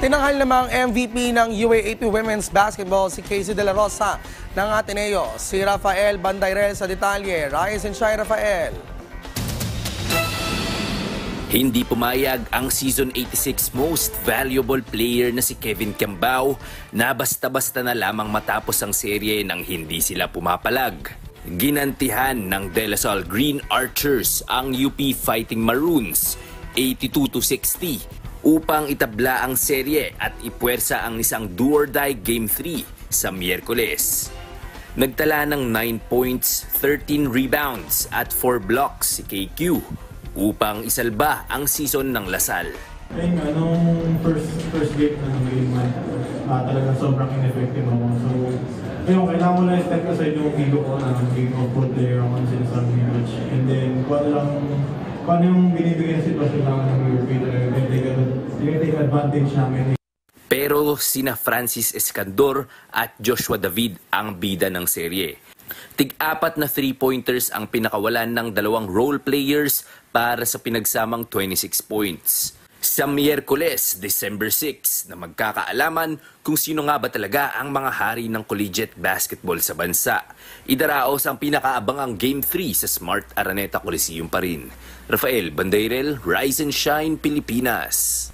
Tinanghal namang MVP ng UAAP Women's Basketball si Casey De La Rosa ng Ateneo. Si Rafael Bandairel sa detalye. Rise and shine, Rafael. Hindi pumayag ang Season 86 Most Valuable Player na si Kevin Kiambao na basta-basta na lamang matapos ang serye nang hindi sila pumapalag. Ginantihan ng De La Salle Green Archers ang UP Fighting Maroons 82-60 upang itabla ang serye at ipuwersa ang isang do-or-die Game 3 sa Miyerkules. Nagtala ng 9 points, 13 rebounds at 4 blocks si KQ upang isalba ang season ng Lasal. Ayun nga, nung first game ng Game 1, talagang sobrang ineffective ako. So, ayun, kailangan ko na step aside yung ego ko na game of full player ako na sinasabi ni Coach. And then, kung ano yung binibigay na sitwasyon namin ng UP, take advantage namin. Pero sina Francis Escandor at Joshua David ang bida ng serye. Tig-apat na 3-pointers ang pinakawalan ng dalawang role players para sa pinagsamang 26 points. Sa Miyerkules, December 6, na magkakaalaman kung sino nga ba talaga ang mga hari ng collegiate basketball sa bansa. Idaraos ang pinakaabangang Game 3 sa Smart Araneta Coliseum pa rin. Rafael Bandairel, Rise and Shine, Pilipinas.